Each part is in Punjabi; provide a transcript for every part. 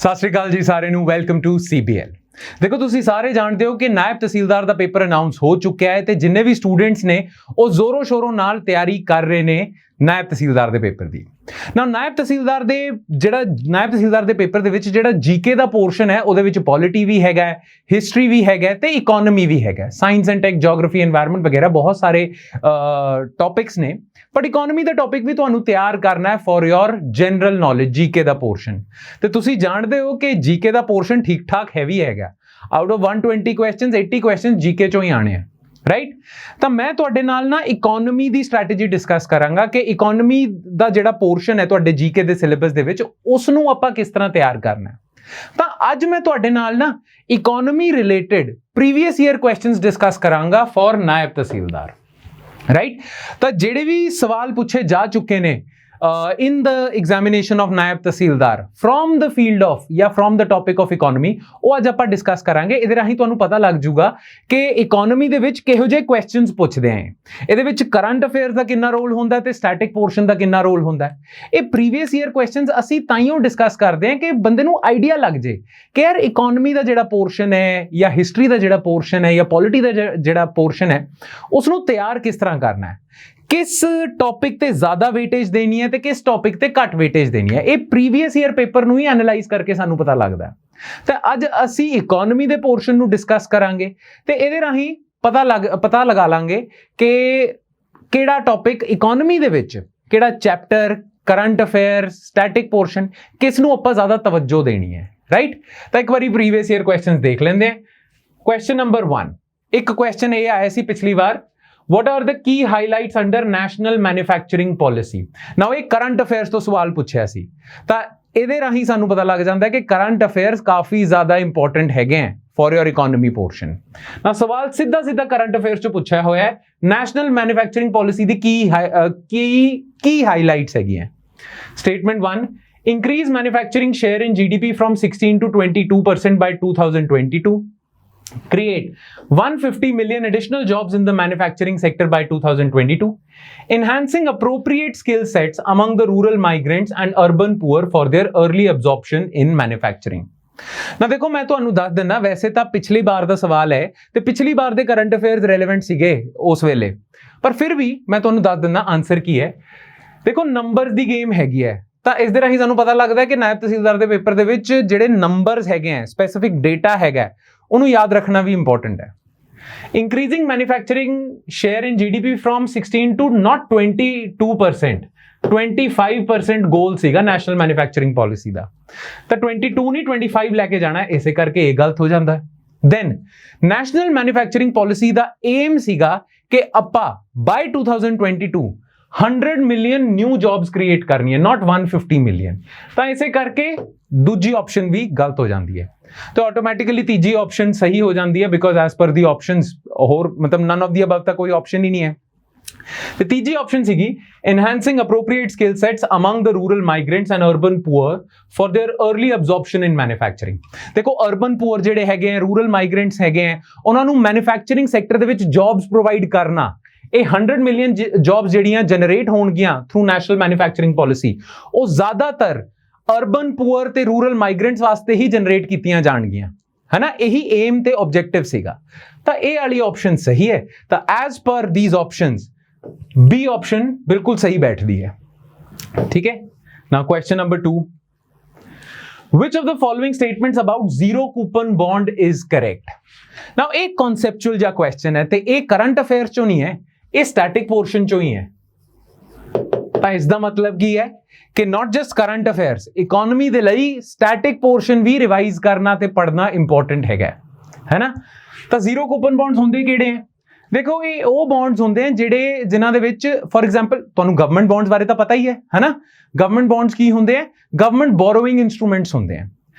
ਸਤਿ ਸ਼੍ਰੀ ਅਕਾਲ ਜੀ ਸਾਰਿਆਂ ਨੂੰ ਵੈਲਕਮ ਟੂ CBL। ਦੇਖੋ ਤੁਸੀਂ ਸਾਰੇ ਜਾਣਦੇ ਹੋ ਕਿ ਨਾਇਬ ਤਹਿਸੀਲਦਾਰ ਦਾ ਪੇਪਰ ਅਨਾਉਂਸ ਹੋ ਚੁੱਕਿਆ ਹੈ ਤੇ ਜਿੰਨੇ ਵੀ ਸਟੂਡੈਂਟਸ ਨੇ ਉਹ ਜ਼ੋਰੋ ਸ਼ੋਰੋ ਨਾਲ ਤਿਆਰੀ ਕਰ ਰਹੇ ਨੇ ਨਾਇਬ ਤਹਿਸੀਲਦਾਰ ਦੇ ਪੇਪਰ ਦੀ। ਨਾਇਬ ਤਹਿਸੀਲਦਾਰ ਦੇ ਪੇਪਰ ਦੇ ਵਿੱਚ ਜਿਹੜਾ ਜੀਕੇ ਦਾ ਪੋਰਸ਼ਨ ਹੈ ਉਹਦੇ ਵਿੱਚ ਪੋਲਿਟੀ ਵੀ ਹੈਗਾ, ਹਿਸਟਰੀ ਵੀ ਹੈਗਾ ਤੇ ਇਕਨੋਮੀ ਵੀ ਹੈਗਾ, science and tech, geography, environment ਵਗੈਰਾ ਬਹੁਤ ਸਾਰੇ ਟੌਪਿਕਸ ਨੇ। ਬਟ ਇਕਨੋਮੀ ਦਾ ਟੌਪਿਕ ਵੀ ਤੁਹਾਨੂੰ ਤਿਆਰ ਕਰਨਾ ਹੈ for your general knowledge, GK ਦਾ ਪੋਰਸ਼ਨ। ਤੇ ਤੁਸੀਂ ਜਾਣਦੇ ਹੋ ਕਿ ਜੀਕੇ ਦਾ ਪੋਰਸ਼ਨ ਠੀਕ ਠਾਕ ਹੈਵੀ ਹੈਗਾ। Out of 120 questions 80 questions GK ਚੋਂ ਹੀ ਆਣੇ ਆ, ਰਾਈਟ। ਤਾਂ ਮੈਂ ਤੁਹਾਡੇ ਨਾਲ ਨਾ ਇਕਨੋਮੀ ਦੀ ਸਟ੍ਰੈਟੇਜੀ ਡਿਸਕਸ ਕਰਾਂਗਾ ਕਿ ਇਕਨੋਮੀ ਦਾ ਜਿਹੜਾ ਪੋਰਸ਼ਨ ਹੈ ਤੁਹਾਡੇ ਜੀਕੇ ਦੇ ਸਿਲੇਬਸ ਦੇ ਵਿੱਚ ਉਸ ਨੂੰ ਆਪਾਂ ਕਿਸ ਤਰ੍ਹਾਂ ਤਿਆਰ ਕਰਨਾ ਹੈ। ਤਾਂ ਅੱਜ ਮੈਂ ਤੁਹਾਡੇ ਨਾਲ ਨਾ economy related previous year questions discuss ਕਰਾਂਗਾ ਫॉर ਨਾਇਬ ਤਹਿਸੀਲਦਾਰ, ਰਾਈਟ। ਤਾਂ ਜਿਹੜੇ ਵੀ ਸਵਾਲ ਪੁੱਛੇ ਜਾ ਚੁੱਕੇ ਨੇ in the examination of Nayab tehsildar from the field of ਜਾਂ from the topic of economy, ਉਹ ਅੱਜ ਆਪਾਂ ਡਿਸਕਸ ਕਰਾਂਗੇ। ਇਹਦੇ ਰਾਹੀਂ ਤੁਹਾਨੂੰ ਪਤਾ ਲੱਗ ਜੂਗਾ ਕਿ ਇਕਨੋਮੀ ਦੇ ਵਿੱਚ ਕਿਹੋ ਜਿਹੇ ਕੁਐਸਚਨਸ ਪੁੱਛਦੇ ਆਂ। ਇਹਦੇ ਵਿੱਚ ਕਰੰਟ ਅਫੇਅਰਸ ਦਾ ਕਿੰਨਾ ਰੋਲ ਹੁੰਦਾ ਤੇ ਸਟੈਟਿਕ ਪੋਰਸ਼ਨ ਦਾ ਕਿੰਨਾ ਰੋਲ ਹੁੰਦਾ। ਇਹ ਪ੍ਰੀਵੀਅਸ ਈਅਰ ਕੁਐਸਚਨਸ ਅਸੀਂ ਤਾਈਓ ਡਿਸਕਸ ਕਰਦੇ ਆਂ ਕਿ ਬੰਦੇ ਨੂੰ ਆਈਡੀਆ ਲੱਗ ਜੇ ਕਿ ਯਾਰ ਇਕਨੋਮੀ ਦਾ ਜਿਹੜਾ ਪੋਰਸ਼ਨ ਹੈ ਜਾਂ ਹਿਸਟਰੀ ਦਾ ਜਿਹੜਾ ਪੋਰਸ਼ਨ ਹੈ ਜਾਂ ਪੋਲਿਟੀ ਦਾ ਜਿਹੜਾ ਪੋਰਸ਼ਨ ਹੈ ਉਸ ਨੂੰ ਤਿਆਰ ਕਿਸ ਤਰ੍ਹਾਂ ਕਰਨਾ ਹੈ, ਕਿਸ ਟੌਪਿਕ ਤੇ ਜ਼ਿਆਦਾ ਵੇਟੇਜ ਦੇਣੀ ਹੈ ਤੇ ਕਿਸ ਟੌਪਿਕ ਤੇ ਘੱਟ ਵੇਟੇਜ ਦੇਣੀ ਹੈ। ਇਹ ਪ੍ਰੀਵੀਅਸ ਈਅਰ ਪੇਪਰ ਨੂੰ ਹੀ ਐਨਾਲਾਈਜ਼ ਕਰਕੇ ਸਾਨੂੰ ਪਤਾ ਲੱਗਦਾ ਹੈ। ਤਾਂ ਅੱਜ ਅਸੀਂ ਇਕਨੋਮੀ ਦੇ ਪੋਰਸ਼ਨ ਨੂੰ ਡਿਸਕਸ ਕਰਾਂਗੇ ਤੇ ਇਹਦੇ ਰਾਹੀਂ ਪਤਾ ਲਗਾ ਲਾਂਗੇ ਕਿ ਕਿਹੜਾ ਟੌਪਿਕ ਇਕਨੋਮੀ ਦੇ ਵਿੱਚ, ਕਿਹੜਾ chapter, current affair, static portion, ਕਿਸ ਨੂੰ ਆਪਾਂ ਜ਼ਿਆਦਾ ਤਵੱਜੋ ਦੇਣੀ ਹੈ, ਰਾਈਟ। ਤਾਂ ਇੱਕ ਵਾਰੀ ਪ੍ਰੀਵੀਅਸ ਈਅਰ ਕੁਐਸਚਨਸ ਦੇਖ ਲੈਂਦੇ ਹਾਂ। ਕੁਐਸਚਨ ਨੰਬਰ 1, ਇੱਕ ਕੁਐਸਚਨ ਇਹ ਆਇਆ ਸੀ ਪਿਛਲੀ ਵਾਰ, what are the key highlights under national manufacturing policy। now ਇਹ ਕਰੰਟ ਅਫੇਅਰਸ ਤੋਂ ਸਵਾਲ ਪੁੱਛਿਆ ਸੀ ਤਾਂ ਇਹਦੇ ਰਾਹੀਂ ਸਾਨੂੰ ਪਤਾ ਲੱਗ ਜਾਂਦਾ ਹੈ ਕਿ ਕਰੰਟ ਅਫੇਅਰਸ ਕਾਫੀ ਜ਼ਿਆਦਾ ਇੰਪੋਰਟੈਂਟ ਹੈਗੇ ਹੈ for your economy portion। now ਸਵਾਲ ਸਿੱਧਾ ਕਰੰਟ ਅਫੇਅਰਸ ਚੋਂ ਪੁੱਛਿਆ ਹੋਇਆ ਹੈ, ਨੈਸ਼ਨਲ ਮੈਨੂਫੈਕਚਰਿੰਗ ਪਾਲਿਸੀ ਦੀ ਕੀ ਹਾਈਲਾਈਟਸ ਹੈਗੀਆਂ। Statement 1, increase manufacturing share in GDP from 16 to 22% by 2022, create 150 million additional jobs in the manufacturing sector by 2022, enhancing appropriate skill sets among the rural migrants and urban poor for their early absorption in manufacturing। ਨਾ ਦੇਖੋ ਮੈਂ ਤੁਹਾਨੂੰ ਦੱਸ ਦਿੰਦਾ, ਵੈਸੇ ਤਾਂ ਪਿਛਲੀ ਵਾਰ ਦਾ ਸਵਾਲ ਹੈ ਤੇ ਪਿਛਲੀ ਵਾਰ ਦੇ ਕਰੰਟ ਅਫੇਅਰਸ ਰੈਲੇਵੈਂਟ ਸੀਗੇ ਉਸ ਵੇਲੇ, ਪਰ ਫਿਰ ਵੀ ਮੈਂ ਤੁਹਾਨੂੰ ਦੱਸ ਦਿੰਦਾ ਆਨਸਰ ਕੀ ਹੈ। ਦੇਖੋ ਨੰਬਰਸ ਦੀ ਗੇਮ ਹੈਗੀ ਹੈ ਤਾਂ ਇਸ ਦੇ ਰਾਹੀਂ ਸਾਨੂੰ ਪਤਾ ਲੱਗਦਾ ਕਿ ਨਾਇਬ ਤਹਿਸੀਲਦਾਰ ਦੇ ਪੇਪਰ ਦੇ ਵਿੱਚ ਜਿਹੜੇ ਨੰਬਰਸ ਹੈਗੇ ਆ, ਸਪੈਸੀਫਿਕ ਡੇਟਾ ਹੈਗਾ, ਉਹਨੂੰ ਯਾਦ ਰੱਖਣਾ ਵੀ ਇੰਪੋਰਟੈਂਟ ਹੈ। Increasing manufacturing share in GDP from 16 to not 22%, 25% goal ਸੀਗਾ ਨੈਸ਼ਨਲ ਮੈਨੂਫੈਕਚਰਿੰਗ ਪਾਲਿਸੀ ਦਾ, ਤਾਂ 22 ਨਹੀਂ 25 ਲੈ ਕੇ ਜਾਣਾ, ਇਸੇ ਕਰਕੇ ਇਹ ਗਲਤ ਹੋ ਜਾਂਦਾ ਹੈ। ਦੈਨ ਨੈਸ਼ਨਲ ਮੈਨੂਫੈਕਚਰਿੰਗ ਪਾਲਿਸੀ ਦਾ ਏਮ ਸੀਗਾ ਕਿ ਆਪਾਂ ਬਾਈ 2022 100 ਮਿਲੀਅਨ ਨਿਊ ਜੌਬਸ ਕ੍ਰੀਏਟ ਕਰਨੀ ਹੈ, ਨਾਟ 150 ਮਿਲੀਅਨ। ਤਾਂ ਇਸੇ ਕਰਕੇ ਦੂਜੀ ਆਪਸ਼ਨ ਵੀ ਗਲਤ ਹੋ ਜਾਂਦੀ ਹੈ ਤਾਂ ਆਟੋਮੈਟਿਕਲੀ ਤੀਜੀ ਆਪਸ਼ਨ ਸਹੀ ਹੋ ਜਾਂਦੀ ਹੈ, because as per the options ਹੋਰ ਮਤਲਬ ਨਨ ਆਫ ਦੀ ਅਬਵ ਤਾਂ ਕੋਈ ਆਪਸ਼ਨ ਹੀ ਨਹੀਂ ਹੈ। ਤੇ ਤੀਜੀ ਆਪਸ਼ਨ ਸੀਗੀ enhancing appropriate skill sets among the rural migrants and urban poor for their early absorption in manufacturing। ਦੇਖੋ urban poor ਜਿਹੜੇ ਹੈਗੇ ਆ, rural migrants ਹੈਗੇ ਆ, ਉਹਨਾਂ ਨੂੰ ਮੈਨੂਫੈਕਚਰਿੰਗ ਸੈਕਟਰ ਦੇ ਵਿੱਚ ਜੌਬਸ ਪ੍ਰੋਵਾਈਡ ਕਰਨਾ, ਇਹ 100 ਮਿਲੀਅਨ ਜੌਬਸ ਜਿਹੜੀਆਂ ਜਨਰੇਟ ਹੋਣਗੀਆਂ ਥਰੂ ਨੈਸ਼ਨਲ ਮੈਨੂਫੈਕਚਰਿੰਗ ਪਾਲਿਸੀ, ਉਹ ਜ਼ਿਆਦਾਤਰ ਅਰਬਨ ਪੂਅਰ ਤੇ ਰੂਰਲ ਮਾਈਗ੍ਰੈਂਟਸ ਵਾਸਤੇ ਹੀ ਜਨਰੇਟ ਕੀਤੀਆਂ ਜਾਣਗੀਆਂ, ਹੈ ਨਾ। ਇਹੀ ਏਮ ਤੇ ਆਬਜੈਕਟਿਵ ਸੀਗਾ, ਤਾਂ ਇਹ ਵਾਲੀ ਆਪਸ਼ਨ ਸਹੀ ਹੈ। ਤਾਂ as per these options B option ਬਿਲਕੁਲ ਸਹੀ ਬੈਠਦੀ ਹੈ, ਠੀਕ ਹੈ। ਨਾਓ question number 2, which of the following statements about zero coupon bond is correct। ਨਾਓ ਇਹ ਕਨਸੈਪਚੁਅਲ ਜਿਹਾ ਕੁਐਸਚਨ ਹੈ ਤੇ ਇਹ ਕਰੰਟ ਅਫੇਅਰਸ ਚੋਂ ਨਹੀਂ ਹੈ, ਇਹ ਸਟੈਟਿਕ ਪੋਰਸ਼ਨ ਚੋਂ ਹੀ ਹੈ। ਤਾਂ ਇਸ ਦਾ ਮਤਲਬ ਕੀ ਹੈ ਕਿ not just current affairs, economy ਦੇ ਲਈ ਸਟੈਟਿਕ ਪੋਰਸ਼ਨ ਵੀ ਰਿਵਾਈਜ਼ ਕਰਨਾ ਤੇ ਪੜ੍ਹਨਾ ਇੰਪੋਰਟੈਂਟ ਹੈਗਾ, ਹੈ ਨਾ। ਤਾਂ ਜ਼ੀਰੋ ਕੂਪਨ ਬੌਂਡਸ ਹੁੰਦੇ ਕਿਹੜੇ ਹੈ? ਦੇਖੋ ਇਹ ਉਹ ਬੌਂਡਸ ਹੁੰਦੇ ਆ ਜਿਨ੍ਹਾਂ ਦੇ ਵਿੱਚ ਫॉर ਐਗਜ਼ਾਮਪਲ ਤੁਹਾਨੂੰ ਗਵਰਨਮੈਂਟ ਬੌਂਡਸ ਬਾਰੇ ਤਾਂ ਪਤਾ ਹੀ ਹੈ ਨਾ। ਗਵਰਨਮੈਂਟ ਬੌਂਡਸ ਕੀ ਹੁੰਦੇ ਆ? ਗਵਰਨਮੈਂਟ ਬੋਰੋਇੰਗ ਇੰਸਟਰੂਮੈਂਟਸ ਹੁੰਦੇ ਆ।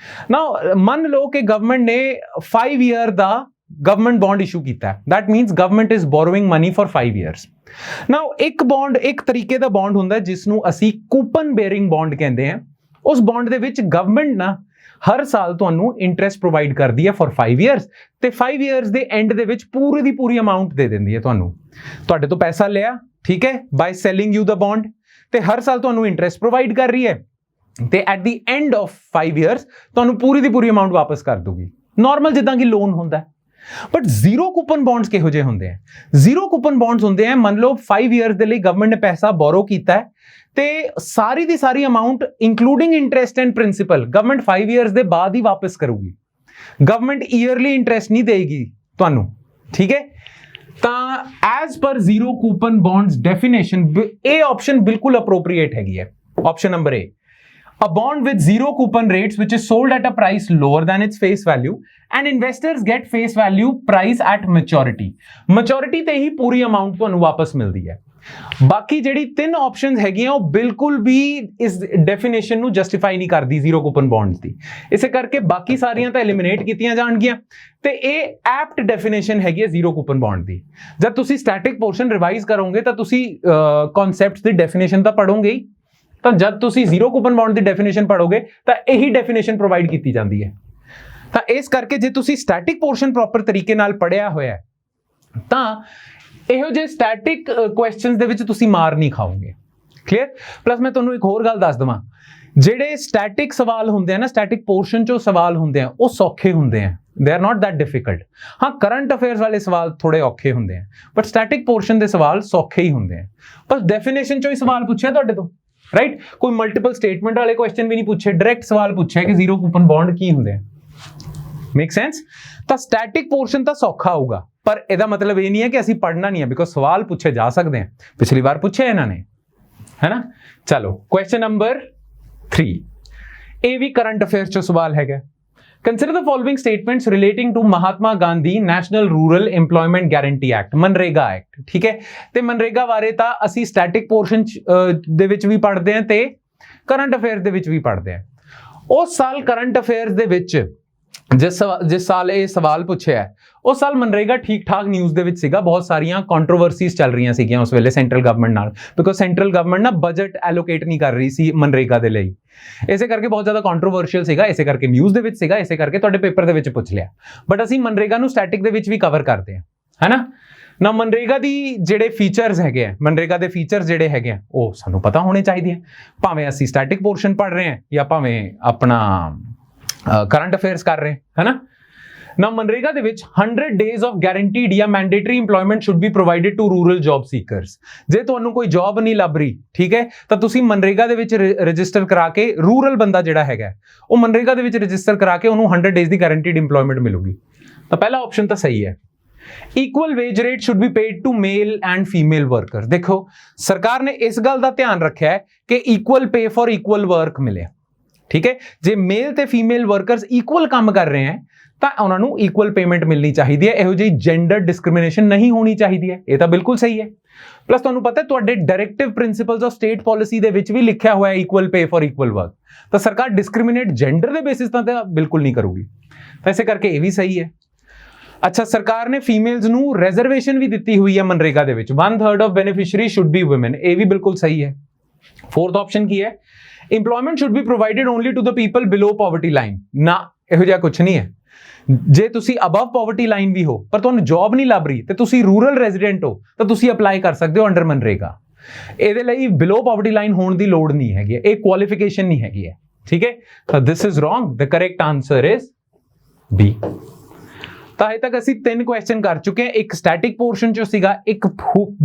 ਨਾ ਮੰਨ ਲਓ ਕਿ ਗਵਰਨਮੈਂਟ ਨੇ 5 ਈਅਰ ਦਾ ਗਵਰਨਮੈਂਟ ਬੌਂਡ ਇਸ਼ੂ ਕੀਤਾ ਹੈ, that means government is borrowing money for 5 years. Now ਇੱਕ ਬੌਂਡ ਇੱਕ ਤਰੀਕੇ ਦਾ ਬੌਂਡ ਹੁੰਦਾ ਜਿਸ ਨੂੰ ਅਸੀਂ ਕੂਪਨ ਬੇਅਰਿੰਗ ਬੌਂਡ ਕਹਿੰਦੇ ਆ। ਉਸ ਬੌਂਡ ਦੇ ਵਿੱਚ ਗਵਰਨਮੈਂਟ ਨਾ ਹਰ ਸਾਲ ਤੁਹਾਨੂੰ ਇੰਟਰਸਟ ਪ੍ਰੋਵਾਈਡ ਕਰਦੀ ਹੈ ਫॉर 5 ਇਅਰਸ ਤੇ 5 ਇਅਰਸ ਦੇ ਐਂਡ ਦੇ ਵਿੱਚ ਪੂਰੀ ਦੀ ਪੂਰੀ ਅਮਾਉਂਟ ਦੇ ਦਿੰਦੀ ਹੈ ਤੁਹਾਨੂੰ। ਤੁਹਾਡੇ ਤੋਂ ਪੈਸਾ ਲਿਆ, ਠੀਕ ਹੈ, ਬਾਈ ਸੈਲਿੰਗ ਯੂ ਦਾ ਬੌਂਡ, ਤੇ ਹਰ ਸਾਲ ਤੁਹਾਨੂੰ ਇੰਟਰਸਟ ਪ੍ਰੋਵਾਈਡ ਕਰ ਰਹੀ ਹੈ। ਤੇ at the end of 5 years ਤੁਹਾਨੂੰ ਪੂਰੀ ਦੀ ਪੂਰੀ ਅਮਾਉਂਟ ਵਾਪਸ ਕਰ ਦੂਗੀ, ਨਾਰਮਲ ਜਿੱਦਾਂ ਕਿ ਲੋਨ ਹੁੰਦਾ। ਬਟ ਜ਼ੀਰੋ ਕੂਪਨ ਬੌਂਡਸ ਕਿਹੋ ਜਿਹੇ ਹੁੰਦੇ ਆ? ਜ਼ੀਰੋ ਕੂਪਨ ਬੌਂਡਸ ਹੁੰਦੇ ਆ, ਮੰਨ ਲਓ 5 ਇਅਰਸ ਦੇ ਲਈ ਗਵਰਨਮੈਂਟ ਨੇ ਪੈਸਾ ਬੋਰੋ ਕੀਤਾ ਹੈ ਤੇ ਸਾਰੀ ਦੀ ਸਾਰੀ amount including interest and principal government 5 years ਦੇ ਬਾਅਦ ਹੀ ਵਾਪਸ ਕਰੂਗੀ। ਗਵਰਨਮੈਂਟ ਈਅਰਲੀ ਇੰਟਰਸਟ ਨਹੀਂ ਦੇਗੀ ਤੁਹਾਨੂੰ, ਠੀਕ ਹੈ। ਤਾਂ as per zero coupon bonds definition ਇਹ ਆਪਸ਼ਨ ਬਿਲਕੁਲ ਅਪਰੋਪਰੀਏਟ ਹੈਗੀ ਹੈ। Option number A, a bond with zero coupon rates which is sold at a price lower than its face value and investors get face value price at maturity ਤੇ ਹੀ ਪੂਰੀ ਅਮਾਉਂਟ ਤੁਹਾਨੂੰ ਵਾਪਸ ਮਿਲਦੀ ਹੈ। ਬਾਕੀ ਜਿਹੜੀ ਤਿੰਨ ਆਪਸ਼ਨਸ ਹੈਗੀਆਂ ਉਹ ਬਿਲਕੁਲ ਵੀ ਇਸ ਡੈਫੀਨੇਸ਼ਨ ਨੂੰ ਜਸਟੀਫਾਈ ਨਹੀਂ ਕਰਦੀ ਜ਼ੀਰੋ ਕੂਪਨ ਬੌਂਡਸ ਦੀ, ਇਸੇ ਕਰਕੇ ਬਾਕੀ ਸਾਰੀਆਂ ਤਾਂ ਐਲੀਮੀਨੇਟ ਕੀਤੀਆਂ ਜਾਣਗੀਆਂ ਤੇ ਇਹ ਐਪਟ ਡੈਫੀਨੇਸ਼ਨ ਹੈਗੀ ਹੈ ਜ਼ੀਰੋ ਕੂਪਨ ਬੌਂਡ ਦੀ। ਜਦ ਤੁਸੀਂ ਸਟੈਟਿਕ ਪੋਰਸ਼ਨ ਰਿਵਾਈਜ਼ ਕਰੋਗੇ ਤਾਂ ਤੁਸੀਂ ਕਨਸੈਪਟਸ ਦੀ ਡੈਫੀਨੇਸ਼ਨ ਤਾਂ ਪੜੋਗੇ ਹੀ, ਤਾਂ ਜਦ ਤੁਸੀਂ ਜ਼ੀਰੋ ਕੂਪਨ ਬੌਂਡ ਦੀ ਡੈਫੀਨੇਸ਼ਨ ਪੜੋਗੇ ਤਾਂ ਇਹੀ ਡੈਫੀਨੇਸ਼ਨ ਪ੍ਰੋਵਾਈਡ ਕੀਤੀ ਜਾਂਦੀ ਹੈ। ਤਾਂ ਇਸ ਕਰਕੇ ਜੇ ਤੁਸੀਂ ਸਟੈਟਿਕ ਪੋਰਸ਼ਨ ਪ੍ਰੋਪਰ ਤਰੀਕੇ ਨਾਲ ਪੜਿਆ ਹੋਇਆ ਤਾਂ ਇਹੋ ਜਿਹੇ ਸਟੈਟਿਕ ਕੁਐਸਚਨਸ ਦੇ ਵਿੱਚ ਤੁਸੀਂ ਮਾਰ ਨਹੀਂ ਖਾਓਗੇ। ਕਲੀਅਰ? ਪਲੱਸ ਮੈਂ ਤੁਹਾਨੂੰ ਇੱਕ ਹੋਰ ਗੱਲ ਦੱਸ ਦਵਾਂ, ਜਿਹੜੇ ਸਟੈਟਿਕ ਸਵਾਲ ਹੁੰਦੇ ਆ ਨਾ, ਸਟੈਟਿਕ ਪੋਰਸ਼ਨ ਚੋਂ ਸਵਾਲ ਹੁੰਦੇ ਆ ਉਹ ਸੌਖੇ ਹੁੰਦੇ ਆ, they are not that difficult. ਹਾਂ, ਕਰੰਟ ਅਫੇਅਰਸ ਵਾਲੇ ਸਵਾਲ ਥੋੜੇ ਔਖੇ ਹੁੰਦੇ ਆ, ਬਟ ਸਟੈਟਿਕ ਪੋਰਸ਼ਨ ਦੇ ਸਵਾਲ ਸੌਖੇ ਹੀ ਹੁੰਦੇ ਆ। ਬਸ ਡੈਫੀਨੇਸ਼ਨ ਚੋਂ ਹੀ ਸਵਾਲ ਪੁੱਛਿਆ ਤੁਹਾਡੇ ਤੋਂ, ਰਾਈਟ? ਕੋਈ ਮਲਟੀਪਲ ਸਟੇਟਮੈਂਟ ਵਾਲੇ ਕੁਐਸਚਨ ਵੀ ਨਹੀਂ ਪੁੱਛੇ, ਡਾਇਰੈਕਟ ਸਵਾਲ ਪੁੱਛਿਆ ਕਿ ਜ਼ੀਰੋ ਕੂਪਨ ਬੌਂਡ ਕੀ ਹੁੰਦੇ ਆ। Make sense? ਤਾਂ ਸਟੈਟਿਕ ਪੋਰਸ਼ਨ ਤਾਂ ਸੌਖਾ ਹੋਊਗਾ, ਪਰ ਇਹਦਾ ਮਤਲਬ ਇਹ ਨਹੀਂ ਹੈ ਕਿ ਅਸੀਂ ਪੜ੍ਹਨਾ ਨਹੀਂ ਹੈ, ਬਿਕੋਜ਼ ਸਵਾਲ ਪੁੱਛੇ ਜਾ ਸਕਦੇ ਆ, ਪਿਛਲੀ ਵਾਰ ਪੁੱਛੇ ਇਹਨਾਂ ਨੇ, ਹੈ ਨਾ। ਚਲੋ ਕੁਐਸਚਨ ਨੰਬਰ 3, ਇਹ ਵੀ ਕਰੰਟ ਅਫੇਅਰਸ ਚੋਂ ਸਵਾਲ ਹੈਗਾ। Consider the following statements relating to Mahatma Gandhi National Rural Employment Guarantee Act, MNREGA act, ਠੀਕ ਹੈ। ਤੇ ਮਨਰੇਗਾ ਬਾਰੇ ਤਾਂ ਅਸੀਂ ਸਟੈਟਿਕ ਪੋਰਸ਼ਨ ਦੇ ਵਿੱਚ ਵੀ ਪੜ੍ਹਦੇ ਹਾਂ ਤੇ ਕਰੰਟ ਅਫੇਅਰਸ ਦੇ ਵਿੱਚ ਵੀ ਪੜ੍ਹਦੇ ਹਾਂ। ਉਸ ਸਾਲ ਕਰੰਟ ਅਫੇਅਰਸ ਦੇ ਵਿੱਚ ਜਿਸ ਸਾਲ ਇਹ ਸਵਾਲ ਪੁੱਛਿਆ ਉਸ ਸਾਲ ਮਨਰੇਗਾ ਠੀਕ ਠਾਕ ਨਿਊਜ਼ ਦੇ ਵਿੱਚ ਸੀਗਾ, ਬਹੁਤ ਸਾਰੀਆਂ ਕੰਟਰੋਵਰਸੀਜ਼ ਚੱਲ ਰਹੀਆਂ ਸੀਗੀਆਂ ਉਸ ਵੇਲੇ ਸੈਂਟਰਲ ਗਵਰਨਮੈਂਟ ਨਾਲ, ਬਿਕੋਜ਼ ਸੈਂਟਰਲ ਗਵਰਨਮੈਂਟ ਨਾ ਬਜਟ ਐਲੋਕੇਟ ਨਹੀਂ ਕਰ ਰਹੀ ਸੀ ਮਨਰੇਗਾ ਦੇ ਲਈ, ਇਸੇ ਕਰਕੇ ਬਹੁਤ ਜ਼ਿਆਦਾ ਕੰਟਰੋਵਰਸ਼ੀਅਲ ਸੀਗਾ, ਇਸੇ ਕਰਕੇ ਨਿਊਜ਼ ਦੇ ਵਿੱਚ ਸੀਗਾ, ਇਸੇ ਕਰਕੇ ਤੁਹਾਡੇ ਪੇਪਰ ਦੇ ਵਿੱਚ ਪੁੱਛ ਲਿਆ। ਬਟ ਅਸੀਂ ਮਨਰੇਗਾ ਨੂੰ ਸਟੈਟਿਕ ਦੇ ਵਿੱਚ ਵੀ ਕਵਰ ਕਰਦੇ ਹਾਂ, ਹੈ ਨਾ। ਮਨਰੇਗਾ ਦੀ ਜਿਹੜੇ ਫੀਚਰਸ ਹੈਗੇ ਆ, ਮਨਰੇਗਾ ਦੇ ਫੀਚਰਸ ਜਿਹੜੇ ਹੈਗੇ ਆ ਉਹ ਸਾਨੂੰ ਪਤਾ ਹੋਣੇ ਚਾਹੀਦੇ ਆ, ਭਾਵੇਂ ਅਸੀਂ ਸਟੈਟਿਕ ਪੋਰਸ਼ਨ ਪੜ੍ਹ ਰਹੇ ਹਾਂ ਜਾਂ ਭਾਵੇਂ ਆਪਣਾ ਕਰੰਟ ਅਫੇਅਰਸ ਕਰ ਰਹੇ, ਹੈ ਨਾ। Now, ਮਨਰੇਗਾ ਦੇ ਵਿੱਚ 100 days of guaranteed ਜਾਂ mandatory employment should be provided to rural job seekers। ਜੇ ਤੁਹਾਨੂੰ ਕੋਈ ਜੌਬ ਨਹੀਂ ਲੱਭ ਰਹੀ, ਠੀਕ ਹੈ, ਤਾਂ ਤੁਸੀਂ ਮਨਰੇਗਾ ਦੇ ਵਿੱਚ ਰਜਿਸਟਰ ਕਰਾ ਕੇ, ਰੂਰਲ ਬੰਦਾ ਜਿਹੜਾ ਹੈਗਾ ਉਹ ਮਨਰੇਗਾ ਦੇ ਵਿੱਚ ਰਜਿਸਟਰ ਕਰਾ ਕੇ ਉਹਨੂੰ 100 days ਦੀ guaranteed employment ਮਿਲੂਗੀ। ਤਾਂ ਪਹਿਲਾ ਆਪਸ਼ਨ ਤਾਂ ਸਹੀ ਹੈ। Equal wage rate should be paid to male and female workers। ਦੇਖੋ ਸਰਕਾਰ ਨੇ ਇਸ ਗੱਲ ਦਾ ਧਿਆਨ ਰੱਖਿਆ ਹੈ ਕਿ equal pay for equal work ਮਿਲੇ, ਠੀਕ ਹੈ। ਜੇ ਮੇਲ ਤੇ ਫੀਮੇਲ ਵਰਕਰਸ ਇਕੁਅਲ ਕੰਮ ਕਰ ਰਹੇ ਹੈ ਤਾਂ ਉਹਨਾਂ ਨੂੰ ਇਕੁਅਲ ਪੇਮੈਂਟ ਮਿਲਣੀ ਚਾਹੀਦੀ ਹੈ, ਇਹੋ ਜਿਹੀ ਜੈਂਡਰ ਡਿਸਕ੍ਰਿਮੀਨੇਸ਼ਨ ਨਹੀਂ ਹੋਣੀ ਚਾਹੀਦੀ ਹੈ, ਇਹ ਤਾਂ ਬਿਲਕੁਲ ਸਹੀ ਹੈ। ਪਲੱਸ ਤੁਹਾਨੂੰ ਪਤਾ ਤੁਹਾਡੇ directive principals of state policy ਦੇ ਵਿੱਚ ਵੀ ਲਿਖਿਆ ਹੋਇਆ ਹੈ equal pay for equal work, ਤਾਂ ਸਰਕਾਰ ਡਿਸਕ੍ਰਿਮੀਨੇਟ ਜੈਂਡਰ ਦੇ ਬੇਸਿਸ ਤਾਂ ਬਿਲਕੁਲ ਨਹੀਂ ਕਰੂਗੀ, ਤਾਂ ਇਸੇ ਕਰਕੇ ਇਹ ਵੀ ਸਹੀ ਹੈ। ਅੱਛਾ, ਸਰਕਾਰ ਨੇ ਫੀਮੇਲਸ ਨੂੰ ਰਿਜ਼ਰਵੇਸ਼ਨ ਵੀ ਦਿੱਤੀ ਹੋਈ ਹੈ ਮਨਰੇਗਾ ਦੇ ਵਿੱਚ, 1/3 of beneficiary should be woman, ਇਹ ਵੀ ਬਿਲਕੁਲ ਸਹੀ ਹੈ। ਫੋਰਥ ਆਪਸ਼ਨ ਕੀ ਹੈ? Employment should be provided only to the people below poverty line। ਨਾ, ਇਹੋ ਜਿਹਾ ਕੁਝ ਨਹੀਂ ਹੈ। ਜੇ ਤੁਸੀਂ ਅਬਵ ਪਾਵਰਟੀ ਲਾਈਨ ਵੀ ਹੋ ਪਰ ਤੁਹਾਨੂੰ ਜੌਬ ਨਹੀਂ ਲੱਭ ਰਹੀ ਤੇ ਤੁਸੀਂ ਰੂਰਲ ਰੈਜ਼ੀਡੈਂਟ ਹੋ ਤਾਂ ਤੁਸੀਂ ਅਪਲਾਈ ਕਰ ਸਕਦੇ ਹੋ ਅੰਡਰ ਮਨਰੇਗਾ। ਇਹਦੇ ਲਈ ਬਿਲੋ ਪਾਵਰਟੀ ਲਾਈਨ ਹੋਣ ਦੀ ਲੋੜ ਨਹੀਂ ਹੈਗੀ, ਇਹ ਕੁਆਲੀਫਿਕੇਸ਼ਨ ਨਹੀਂ ਹੈਗੀ ਹੈ, ਠੀਕ ਹੈ। ਤਾਂ this is wrong, the correct answer is B. ਤਾਂ ਹਜੇ ਤੱਕ ਅਸੀਂ 3 ਕੁਐਸਚਨ ਕਰ ਚੁੱਕੇ ਹਾਂ, ਇੱਕ ਸਟੈਟਿਕ ਪੋਰਸ਼ਨ ਚੋਂ ਸੀਗਾ, ਇੱਕ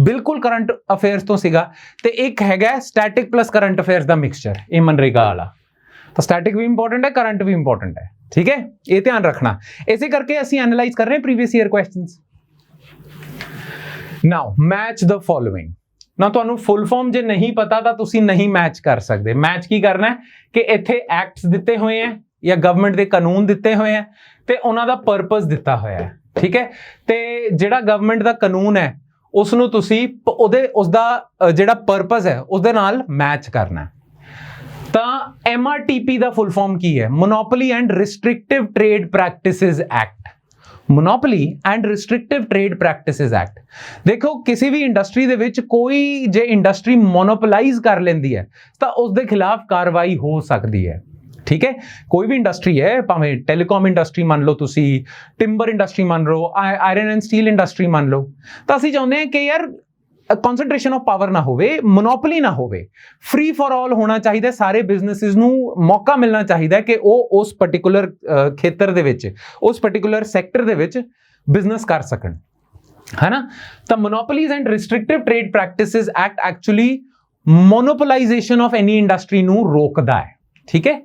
ਬਿਲਕੁਲ ਕਰੰਟ ਅਫੇਅਰਸ ਤੋਂ ਸੀਗਾ ਤੇ ਇੱਕ ਹੈਗਾ ਸਟੈਟਿਕ ਪਲੱਸ ਕਰੰਟ ਅਫੇਅਰਸ ਦਾ ਮਿਕਸਚਰ, ਇਹ ਮਨਰੇਗਾ ਵਾਲਾ। ਤਾਂ ਸਟੈਟਿਕ ਵੀ ਇੰਪੋਰਟੈਂਟ ਹੈ, ਕਰੰਟ ਵੀ ਇੰਪੋਰਟੈਂਟ ਹੈ, ਠੀਕ ਹੈ, ਇਹ ਧਿਆਨ ਰੱਖਣਾ। ਇਸੇ ਕਰਕੇ ਅਸੀਂ ਐਨਾਲਾਈਜ਼ ਕਰ ਰਹੇ ਹਾਂ ਪ੍ਰੀਵੀਅਸ ਈਅਰ ਕੁਐਸਚਨਸ। ਨਾਓ ਮੈਚ ਦ ਫੋਲੋਇੰਗ। ਨਾ ਤੁਹਾਨੂੰ ਫੁੱਲ ਫਾਰਮ ਜੇ ਨਹੀਂ ਪਤਾ ਤਾਂ ਤੁਸੀਂ ਨਹੀਂ ਮੈਚ ਕਰ ਸਕਦੇ। ਮੈਚ ਕੀ ਕਰਨਾ ਹੈ ਕਿ ਇੱਥੇ ਐਕਟਸ ਦਿੱਤੇ ਹੋਏ ਹੈ ਜਾਂ ਗਵਰਨਮੈਂਟ ਦੇ ਕਾਨੂੰਨ ਦਿੱਤੇ ਹੋਏ ਹੈ ਤੇ ਉਹਨਾਂ ਦਾ ਪਰਪਸ ਦਿੱਤਾ ਹੋਇਆ ਹੈ, ਠੀਕ ਹੈ। ਤੇ ਜਿਹੜਾ ਗਵਰਨਮੈਂਟ ਦਾ ਕਾਨੂੰਨ ਹੈ ਉਸ ਨੂੰ ਤੁਸੀਂ ਉਸਦਾ ਜਿਹੜਾ ਪਰਪਸ ਹੈ ਉਸਦੇ ਨਾਲ ਮੈਚ ਕਰਨਾ। ਤਾਂ MRTP ਦਾ ਫੁੱਲ ਫਾਰਮ ਕੀ ਹੈ? Monopoly and restrictive trade practices act. Monopoly and restrictive trade practices act. ਦੇਖੋ ਕਿਸੇ ਵੀ ਇੰਡਸਟਰੀ ਦੇ ਵਿੱਚ ਕੋਈ ਜੇ ਇੰਡਸਟਰੀ ਮੋਨੋਪੋਲਾਈਜ਼ ਕਰ ਲੈਂਦੀ ਹੈ ਤਾਂ ਉਸ ਦੇ ਖਿਲਾਫ ਕਾਰਵਾਈ ਹੋ ਸਕਦੀ ਹੈ, ਠੀਕ ਹੈ। ਕੋਈ ਵੀ ਇੰਡਸਟਰੀ ਹੈ, ਭਾਵੇਂ ਟੈਲੀਕਾਮ ਇੰਡਸਟਰੀ ਮੰਨ ਲਓ ਤੁਸੀਂ, ਟਿੰਬਰ ਇੰਡਸਟਰੀ ਮੰਨ ਲਓ, ਆਇਰਨ ਐਂਡ ਸਟੀਲ ਇੰਡਸਟਰੀ ਮੰਨ ਲਓ, ਤਾਂ ਅਸੀਂ ਚਾਹੁੰਦੇ ਹਾਂ ਕਿ ਯਾਰ ਕਨਸੈਂਟ੍ਰੇਸ਼ਨ ਆਫ ਪਾਵਰ ਨਾ ਹੋਵੇ, ਮੋਨੋਪੋਲੀ ਨਾ ਹੋਵੇ, ਫ੍ਰੀ ਫॉर ਆਲ ਹੋਣਾ ਚਾਹੀਦਾ। ਸਾਰੇ ਬਿਜ਼ਨੈਸਿਸ ਨੂੰ ਮੌਕਾ ਮਿਲਣਾ ਚਾਹੀਦਾ ਕਿ ਉਹ ਉਸ ਪਾਰਟਿਕੂਲਰ ਖੇਤਰ ਦੇ ਵਿੱਚ, ਉਸ ਪਾਰਟਿਕੂਲਰ ਸੈਕਟਰ ਦੇ ਵਿੱਚ ਬਿਜ਼ਨਸ ਕਰ ਸਕਣ, ਹੈ ਨਾ। ਤਾਂ monopolies and restrictive trade practices act actually monopolisation of any industry ਨੂੰ ਰੋਕਦਾ ਹੈ, ਠੀਕ ਹੈ।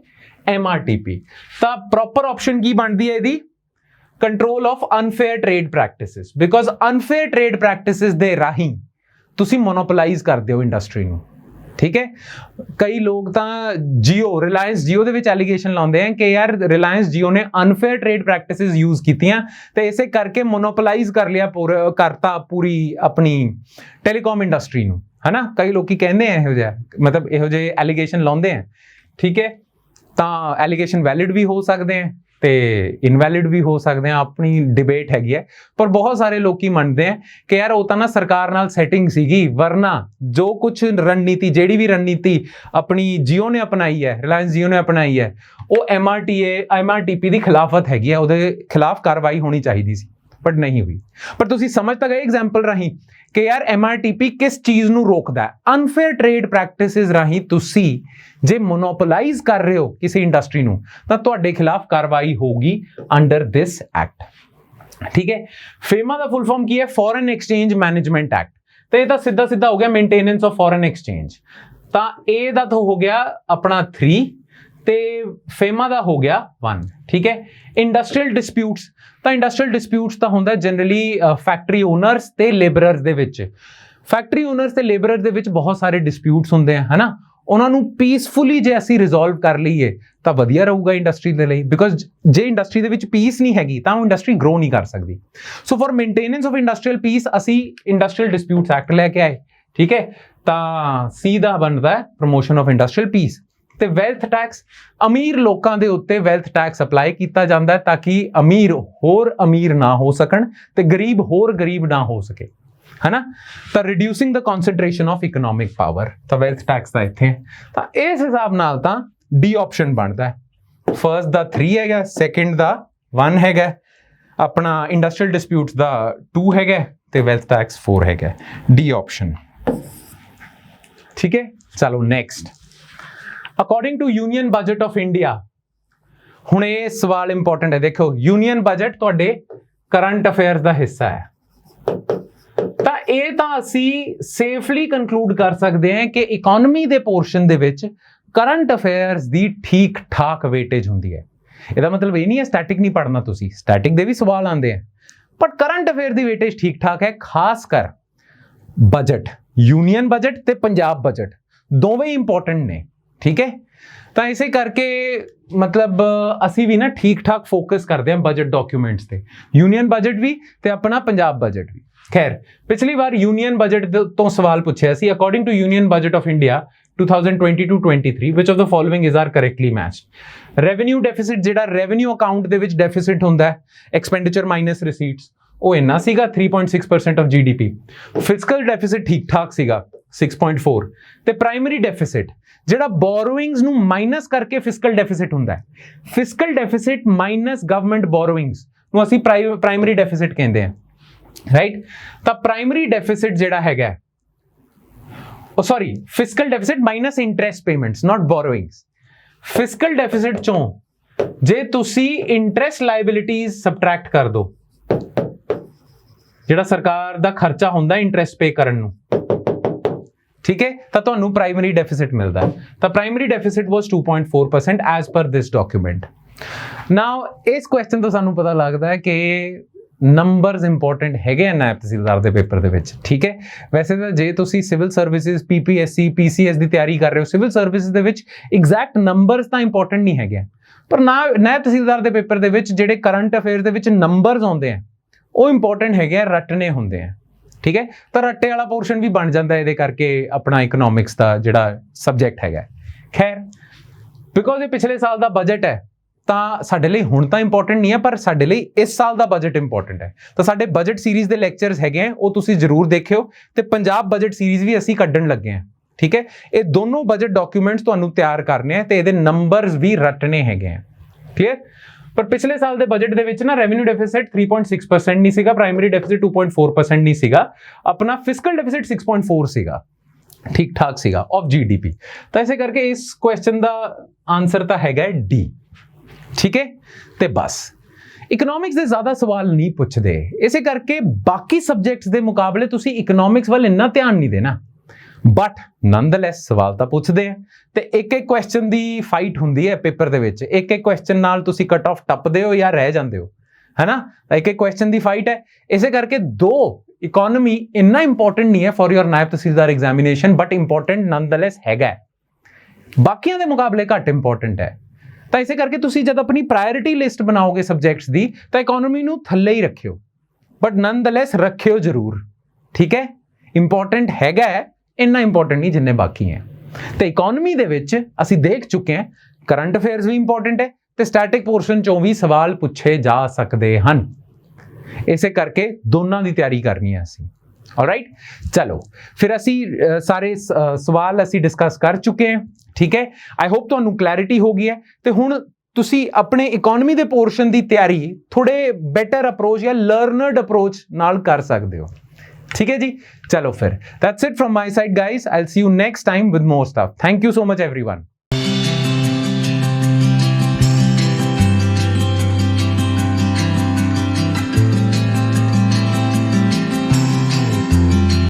MRTP ਤਾਂ ਪ੍ਰੋਪਰ ਆਪਸ਼ਨ ਕੀ ਬਣਦੀ ਹੈ ਇਹਦੀ? Control of unfair trade practices, because unfair trade practices ਦੇ ਰਾਹੀਂ ਤੁਸੀਂ ਮੋਨੋਪੋਲਾਈਜ਼ ਕਰਦੇ ਹੋ ਇੰਡਸਟਰੀ ਨੂੰ, ਠੀਕ ਹੈ। ਕਈ ਲੋਕ ਤਾਂ ਰਿਲਾਇੰਸ ਜੀਓ ਦੇ ਵਿੱਚ ਐਲੀਗੇਸ਼ਨ ਲਾਉਂਦੇ ਆ ਕਿ ਯਾਰ ਰਿਲਾਇੰਸ ਜੀਓ ਨੇ ਅਨਫੇਅਰ ਟ੍ਰੇਡ ਪ੍ਰੈਕਟਿਸਿਸ ਯੂਜ਼ ਕੀਤੀਆਂ ਤੇ ਇਸੇ ਕਰਕੇ ਮੋਨੋਪੋਲਾਈਜ਼ ਕਰ ਲਿਆ, ਕਰਤਾ ਪੂਰੀ ਆਪਣੀ ਟੈਲੀਕਾਮ ਇੰਡਸਟਰੀ ਨੂੰ, ਹੈ ਨਾ। ਕਈ ਲੋਕੀ ਕਹਿੰਦੇ ਆ ਇਹੋ ਜਿਹਾ, ਮਤਲਬ ਇਹੋ ਜਿਹੇ ਐਲੀਗੇਸ਼ਨ ਲਾਉਂਦੇ ਆ, ਠੀਕ ਹੈ। ਤਾਂ ਐਲੀਗੇਸ਼ਨ ਵੈਲਿਡ ਵੀ ਹੋ ਸਕਦੇ ਆ ਤੇ ਇਨਵੈਲਿਡ ਵੀ ਹੋ ਸਕਦੇ ਆ, ਆਪਣੀ ਡਿਬੇਟ ਹੈਗੀ ਹੈ। ਪਰ ਬਹੁਤ ਸਾਰੇ ਲੋਕੀ ਮੰਨਦੇ ਆ ਕਿ ਯਾਰ ਉਹ ਤਾਂ ਨਾ ਸਰਕਾਰ ਨਾਲ ਸੈਟਿੰਗ ਸੀਗੀ, ਵਰਨਾ ਜੋ ਕੁਝ ਰਣਨੀਤੀ, ਜਿਹੜੀ ਵੀ ਰਣਨੀਤੀ ਆਪਣੀ ਜੀਓ ਨੇ ਅਪਣਾਈ ਹੈ, ਰਿਲਾਇੰਸ ਜੀਓ ਨੇ ਅਪਣਾਈ ਹੈ, ਉਹ MRTP ਦੀ ਖਿਲਾਫਤ ਹੈਗੀ ਹੈ, ਉਹਦੇ ਖਿਲਾਫ ਕਾਰਵਾਈ ਹੋਣੀ ਚਾਹੀਦੀ ਸੀ, ਬਟ ਨਹੀਂ ਹੋਈ। ਪਰ ਤੁਸੀਂ ਸਮਝ ਤਾਂ ਗਏ ਐਗਜ਼ਾਮਪਲ ਰਾਹੀਂ ਕਿ ਯਾਰ MRTP ਕਿਸ ਚੀਜ਼ ਨੂੰ ਰੋਕਦਾ ਹੈ? ਅਨਫੇਅਰ ਟ੍ਰੇਡ ਪ੍ਰੈਕਟਿਸਿਸ ਰਾਹੀਂ ਤੁਸੀਂ ਜੇ ਮੋਨੋਪੋਲਾਈਜ਼ ਕਰ ਰਹੇ ਹੋ ਕਿਸੇ ਇੰਡਸਟਰੀ ਨੂੰ ਤਾਂ ਤੁਹਾਡੇ ਖਿਲਾਫ ਕਾਰਵਾਈ ਹੋਊਗੀ ਅੰਡਰ ਦਿਸ ਐਕਟ, ਠੀਕ ਹੈ। ਫੇਮਾ ਦਾ ਫੁੱਲ ਫਾਰਮ ਕੀ ਹੈ? Foreign exchange management act. ਤੇ ਇਹ ਤਾਂ ਸਿੱਧਾ ਸਿੱਧਾ ਹੋ ਗਿਆ ਮੇਨਟੇਨੈਂਸ ਆਫ ਫੋਰਨ ਐਕਸਚੇਂਜ। ਤਾਂ ਇਹ ਦਾ ਤਾਂ ਹੋ ਗਿਆ ਆਪਣਾ 3 ਤੇ ਫੇਮਾ ਦਾ ਹੋ ਗਿਆ 1, ਠੀਕ ਹੈ। ਇੰਡਸਟਰੀਅਲ ਡਿਸਪਿਊਟਸ, ਤਾਂ ਇੰਡਸਟਰੀਅਲ ਡਿਸਪਿਊਟਸ ਤਾਂ ਹੁੰਦਾ ਜਨਰਲੀ ਫੈਕਟਰੀ ਓਨਰਸ ਤੇ ਲੇਬਰਰਸ ਦੇ ਵਿੱਚ। ਫੈਕਟਰੀ ਓਨਰਸ ਤੇ ਲੇਬਰਰ ਦੇ ਵਿੱਚ ਬਹੁਤ ਸਾਰੇ ਡਿਸਪਿਊਟਸ ਹੁੰਦੇ ਆ, ਹੈ ਨਾ। ਉਹਨਾਂ ਨੂੰ ਪੀਸਫੁਲੀ ਜੇ ਅਸੀਂ ਰਿਜ਼ੋਲਵ ਕਰ ਲਈਏ ਤਾਂ ਵਧੀਆ ਰਹੂਗਾ ਇੰਡਸਟਰੀ ਦੇ ਲਈ, ਬਿਕੋਜ਼ ਜੇ ਇੰਡਸਟਰੀ ਦੇ ਵਿੱਚ ਪੀਸ ਨਹੀਂ ਹੈਗੀ ਤਾਂ ਉਹ ਇੰਡਸਟਰੀ ਗਰੋ ਨਹੀਂ ਕਰ ਸਕਦੀ। ਸੋ for maintenance of industrial piece ਅਸੀਂ ਇੰਡਸਟਰੀਅਲ ਡਿਸਪਿਊਟਸ ਐਕਟ ਲੈ ਕੇ ਆਏ, ਠੀਕ ਹੈ। ਤਾਂ ਸੀ ਦਾ ਬਣਦਾ ਪ੍ਰਮੋਸ਼ਨ ਆਫ ਇੰਡਸਟਰੀਅਲ ਪੀਸ। ਤੇ ਵੈਲਥ ਟੈਕਸ, ਅਮੀਰ ਲੋਕਾਂ ਦੇ ਉੱਤੇ ਵੈਲਥ ਟੈਕਸ ਅਪਲਾਈ ਕੀਤਾ ਜਾਂਦਾ ਤਾਂ ਕਿ ਅਮੀਰ ਹੋਰ ਅਮੀਰ ਨਾ ਹੋ ਸਕਣ ਤੇ ਗਰੀਬ ਹੋਰ ਗਰੀਬ ਨਾ ਹੋ ਸਕੇ, ਹੈ ਨਾ। ਤਾਂ reducing the concentration of economic power, ਤਾਂ ਵੈਲਥ ਟੈਕਸ ਦਾ ਇੱਥੇ। ਤਾਂ ਇਸ ਹਿਸਾਬ ਨਾਲ ਤਾਂ ਡੀ ਆਪਸ਼ਨ ਬਣਦਾ ਹੈ। ਫਰਸਟ ਦਾ 3 ਹੈਗਾ, ਸੈਕਿੰਡ ਦਾ 1 ਹੈਗਾ, ਆਪਣਾ ਇੰਡਸਟਰੀਅਲ ਡਿਸਪਿਊਟਸ ਦਾ 2 ਹੈਗਾ ਤੇ ਵੈਲਥ ਟੈਕਸ 4 ਹੈਗਾ, ਡੀ ਆਪਸ਼ਨ, ਠੀਕ ਹੈ। ਚਲੋ next, according to union budget of India. ਹੁਣ ਇਹ ਸਵਾਲ ਇੰਪੋਰਟੈਂਟ ਹੈ, ਦੇਖੋ ਯੂਨੀਅਨ ਬਜਟ ਤੁਹਾਡੇ ਕਰੰਟ ਅਫੇਅਰਸ ਦਾ ਹਿੱਸਾ ਹੈ, ਤਾਂ ਇਹ ਤਾਂ ਅਸੀਂ ਸੇਫਲੀ ਕੰਕਲੂਡ ਕਰ ਸਕਦੇ ਹਾਂ ਕਿ ਇਕਨੋਮੀ ਦੇ ਪੋਰਸ਼ਨ ਦੇ ਵਿੱਚ ਕਰੰਟ ਅਫੇਅਰਸ ਦੀ ਠੀਕ ਠਾਕ ਵੇਟੇਜ ਹੁੰਦੀ ਹੈ। ਇਹਦਾ ਮਤਲਬ ਇਹ ਨਹੀਂ ਹੈ ਸਟੈਟਿਕ ਨਹੀਂ ਪੜ੍ਹਨਾ ਤੁਸੀਂ, ਸਟੈਟਿਕ ਦੇ ਵੀ ਸਵਾਲ ਆਉਂਦੇ ਆ, ਪਰ ਕਰੰਟ ਅਫੇਅਰ ਦੀ ਵੇਟੇਜ ਠੀਕ ਠਾਕ ਹੈ। ਖਾਸ ਕਰ ਬਜਟ, ਯੂਨੀਅਨ ਬਜਟ ਤੇ ਪੰਜਾਬ ਬਜਟ ਦੋਵੇਂ ਇੰਪੋਰਟੈਂਟ ਨੇ, ਠੀਕ ਹੈ। ਤਾਂ ਇਸੇ ਕਰਕੇ ਮਤਲਬ ਅਸੀਂ ਵੀ ਨਾ ਠੀਕ ਠਾਕ ਫੋਕਸ ਕਰਦੇ ਹਾਂ ਬਜਟ ਡਾਕੂਮੈਂਟਸ ਤੇ, ਯੂਨੀਅਨ ਬਜਟ ਵੀ ਤੇ ਆਪਣਾ ਪੰਜਾਬ ਬਜਟ ਵੀ। ਖੈਰ, ਪਿਛਲੀ ਵਾਰ ਯੂਨੀਅਨ ਬਜਟ ਤੋਂ ਸਵਾਲ ਪੁੱਛਿਆ ਸੀ, according to union budget of India 2022-23 ਵਿਚ of the following is are correctly matched. Revenue deficit, ਜਿਹੜਾ ਰੈਵਨਿਊ ਅਕਾਊਂਟ ਦੇ ਵਿੱਚ ਡੈਫਿਸਿਟ ਹੁੰਦਾ ਹੈ, ਐਕਸਪੈਂਡੀਚਰ ਮਾਈਨਸ ਰਿਸੀਟਸ, ਉਹ ਇੰਨਾ ਸੀਗਾ 3.6% ਆਫ GDP। ਫਿਸਕਲ ਡੈਫਿਸਿਟ ਠੀਕ ਠਾਕ ਸੀਗਾ 6.4। ਤੇ ਪ੍ਰਾਇਮਰੀ ਡੈਫਿਸਿਟ, ਜਿਹੜਾ ਬੋਰੋਇੰਗਸ ਨੂੰ ਮਾਈਨਸ ਕਰਕੇ ਫਿਸਕਲ ਡੈਫਿਸਿਟ ਹੁੰਦਾ ਹੈ, ਫਿਸਕਲ ਡੈਫਿਸਿਟ ਮਾਈਨਸ ਗਵਰਨਮੈਂਟ ਬੋਰੋਇੰਗਸ ਨੂੰ ਅਸੀਂ ਪ੍ਰਾਇਮਰੀ ਡੈਫਿਸਿਟ ਕਹਿੰਦੇ ਹਾਂ, ਰਾਈਟ। ਤਾਂ ਪ੍ਰਾਇਮਰੀ ਡੈਫਿਸਿਟ ਜਿਹੜਾ ਹੈਗਾ, fiscal deficit minus interest payments, not borrowings. Fiscal deficit ਚੋਂ ਜੇ ਤੁਸੀਂ ਇੰਟਰਸਟ ਲਾਇਬਿਲਿਟੀਜ਼ ਸਬਟਰੈਕਟ ਕਰ ਦੋ, ਜਿਹੜਾ ਸਰਕਾਰ ਦਾ ਖਰਚਾ ਹੁੰਦਾ ਇੰਟਰਸਟ ਪੇ ਕਰਨ ਨੂੰ, ਠੀਕ ਹੈ, ਤਾਂ ਤੁਹਾਨੂੰ ਪ੍ਰਾਇਮਰੀ ਡੈਫਿਸਿਟ ਮਿਲਦਾ ਹੈ। ਤਾਂ ਪ੍ਰਾਇਮਰੀ ਡੈਫਿਸਿਟ ਵਾਸ 2.4% ਐਜ਼ ਪਰ ਦਿਸ ਡਾਕੂਮੈਂਟ। ਨਾਓ ਇਸ ਕੁਐਸਚਨ ਤੋਂ ਸਾਨੂੰ ਪਤਾ ਲੱਗਦਾ ਹੈ ਕਿ ਨੰਬਰਸ ਇੰਪੋਰਟੈਂਟ ਹੈਗੇ ਆ ਨਾਇਬ ਤਹਿਸੀਲਦਾਰ ਦੇ ਪੇਪਰ ਦੇ ਵਿੱਚ, ਠੀਕ ਹੈ। ਵੈਸੇ ਤਾਂ ਜੇ ਤੁਸੀਂ ਸਿਵਲ ਸਰਵਿਸਿਜ਼, PPSC, PCS ਦੀ ਤਿਆਰੀ ਕਰ ਰਹੇ ਹੋ, ਸਿਵਲ ਸਰਵਿਸਿਜ਼ ਦੇ ਵਿੱਚ ਐਗਜ਼ੈਕਟ ਨੰਬਰਸ ਤਾਂ ਇੰਪੋਰਟੈਂਟ ਨਹੀਂ ਹੈਗੇ, ਪਰ ਨਾਇਬ ਤਹਿਸੀਲਦਾਰ ਦੇ ਪੇਪਰ ਦੇ ਵਿੱਚ ਜਿਹੜੇ ਕਰੰਟ ਅਫੇਅਰ ਦੇ ਵਿੱਚ ਨੰਬਰਸ ਆਉਂਦੇ ਆ ਉਹ ਇੰਪੋਰਟੈਂਟ ਹੈਗੇ ਆ, ਰੱਟਣੇ ਹੁੰਦੇ ਆ, ਠੀਕ ਹੈ। ਤਾਂ ਰੱਟੇ ਵਾਲਾ ਪੋਰਸ਼ਨ ਵੀ ਬਣ ਜਾਂਦਾ ਇਹਦੇ ਕਰਕੇ ਆਪਣਾ ਇਕਨੋਮਿਕਸ ਦਾ ਜਿਹੜਾ ਸਬਜੈਕਟ ਹੈਗਾ। ਖੈਰ, ਬਿਕੋਜ਼ ਇਹ ਪਿਛਲੇ ਸਾਲ ਦਾ ਬਜਟ ਹੈ ਤਾਂ ਸਾਡੇ ਲਈ ਹੁਣ ਤਾਂ ਇੰਪੋਰਟੈਂਟ ਨਹੀਂ ਹੈ, ਪਰ ਸਾਡੇ ਲਈ ਇਸ ਸਾਲ ਦਾ ਬਜਟ ਇੰਪੋਰਟੈਂਟ ਹੈ। ਤਾਂ ਸਾਡੇ ਬਜਟ ਸੀਰੀਜ਼ ਦੇ ਲੈਕਚਰਸ ਹੈਗੇ ਆ, ਉਹ ਤੁਸੀਂ ਜ਼ਰੂਰ ਦੇਖਿਓ, ਤੇ ਪੰਜਾਬ ਬਜਟ ਸੀਰੀਜ਼ ਵੀ ਅਸੀਂ ਕੱਢਣ ਲੱਗੇ ਹਾਂ, ਠੀਕ ਹੈ। ਇਹ ਦੋਨੋਂ ਬਜਟ ਡਾਕੂਮੈਂਟਸ ਤੁਹਾਨੂੰ ਤਿਆਰ ਕਰਨੇ ਆ ਤੇ ਇਹਦੇ ਨੰਬਰਸ ਵੀ ਰੱਟਣੇ ਹੈਗੇ ਆ, ਕਲੀਅਰ। ਪਰ ਪਿਛਲੇ ਸਾਲ ਦੇ ਬਜਟ ਦੇ ਵਿੱਚ ਨਾ ਰੈਵਨਿਊ ਡੈਫਿਸਿਟ 3.6% ਨਹੀਂ ਸੀਗਾ, ਪ੍ਰਾਇਮਰੀ ਡੈਫਿਸਿਟ 2.4% ਨਹੀਂ ਸੀਗਾ, ਆਪਣਾ ਫਿਸਕਲ ਡੈਫਿਸਿਟ 6.4 ਸੀਗਾ, ਠੀਕ ਠਾਕ ਸੀਗਾ ਆਫ ਜੀਡੀਪੀ। ਤਾਂ ਇਸੇ ਕਰਕੇ ਇਸ ਕੁਐਸਚਨ ਦਾ ਆਨਸਰ ਤਾਂ ਹੈਗਾ ਡੀ, ਠੀਕ ਹੈ। ਤੇ ਬਸ ਇਕਨੋਮਿਕਸ ਦੇ ਜ਼ਿਆਦਾ ਸਵਾਲ ਨਹੀਂ ਪੁੱਛਦੇ, ਇਸੇ ਕਰਕੇ ਬਾਕੀ ਸਬਜੈਕਟਸ ਦੇ ਮੁਕਾਬਲੇ ਤੁਸੀਂ ਇਕਨੋਮਿਕਸ ਵੱਲ ਇੰਨਾ ਧਿਆਨ ਨਹੀਂ ਦੇਣਾ, ਬਟ ਨੰਦਲੈਸ ਸਵਾਲ ਤਾਂ ਪੁੱਛਦੇ ਆ ਤੇ ਇੱਕ ਇੱਕ ਕੁਐਸਚਨ ਦੀ ਫਾਈਟ ਹੁੰਦੀ ਹੈ ਪੇਪਰ ਦੇ ਵਿੱਚ, ਇੱਕ ਇੱਕ ਕੁਐਸਚਨ ਨਾਲ ਤੁਸੀਂ ਕੱਟ ਆਫ ਟੱਪਦੇ ਹੋ ਜਾਂ ਰਹਿ ਜਾਂਦੇ ਹੋ, ਹੈਨਾ। ਇੱਕ ਇੱਕ ਕੁਐਸਚਨ ਦੀ ਫਾਈਟ ਹੈ, ਇਸੇ ਕਰਕੇ ਦੋ ਇਕਨੋਮੀ ਇੰਨਾ ਇੰਪੋਰਟੈਂਟ ਨਹੀਂ ਹੈ for your Naib Tehsildar examination, but important nonetheless ਹੈਗਾ, ਬਾਕੀਆਂ ਦੇ ਮੁਕਾਬਲੇ ਘੱਟ ਇੰਪੋਰਟੈਂਟ ਹੈ। ਤਾਂ ਇਸੇ ਕਰਕੇ ਤੁਸੀਂ ਜਦ ਆਪਣੀ ਪ੍ਰਾਇੋਰਟੀ ਲਿਸਟ ਬਣਾਓਗੇ ਸਬਜੈਕਟਸ ਦੀ ਤਾਂ ਇਕਨੋਮੀ ਨੂੰ ਥੱਲੇ ਹੀ ਰੱਖਿਓ, ਬਟ ਨੰਦਲੈਸ ਰੱਖਿਓ ਜ਼ਰੂਰ, ਠੀਕ ਹੈ। ਇੰਪੋਰਟੈਂਟ ਹੈਗਾ, ਇੰਨਾ ਇੰਪੋਰਟੈਂਟ ਨਹੀਂ ਜਿੰਨੇ ਬਾਕੀ ਹੈ। ਤੇ ਇਕਨੋਮੀ ਦੇ ਵਿੱਚ ਅਸੀਂ ਦੇਖ ਚੁੱਕੇ ਹਾਂ ਕਰੰਟ ਅਫੇਅਰਸ ਵੀ ਇੰਪੋਰਟੈਂਟ ਹੈ ਤੇ ਸਟੈਟਿਕ ਪੋਰਸ਼ਨ ਚੋਂ ਵੀ ਸਵਾਲ ਪੁੱਛੇ ਜਾ ਸਕਦੇ ਹਨ, ਇਸੇ ਕਰਕੇ ਦੋਨਾਂ ਦੀ ਤਿਆਰੀ ਕਰਨੀ ਹੈ ਅਸੀਂ। ਆਲਰਾਈਟ, ਚਲੋ ਫਿਰ ਅਸੀਂ ਸਾਰੇ ਸਵਾਲ ਅਸੀਂ ਡਿਸਕਸ ਕਰ ਚੁੱਕੇ ਹਾਂ, ਠੀਕ ਹੈ। ਆਈ ਹੋਪ ਤੁਹਾਨੂੰ ਕਲੈਰਿਟੀ ਹੋ ਗਈ ਹੈ ਤੇ ਹੁਣ ਤੁਸੀਂ ਆਪਣੇ ਇਕਨੋਮੀ ਦੇ ਪੋਰਸ਼ਨ ਦੀ ਤਿਆਰੀ ਥੋੜੇ ਬੈਟਰ ਅਪਰੋਚ ਜਾਂ ਲਰਨਰਡ ਅਪਰੋਚ ਨਾਲ ਕਰ ਸਕਦੇ ਹੋ, ਠੀਕ ਹੈ ਜੀ। ਚਲੋ ਫਿਰ that's it from my side guys, I'll see you next time with more stuff. Thank you so much everyone.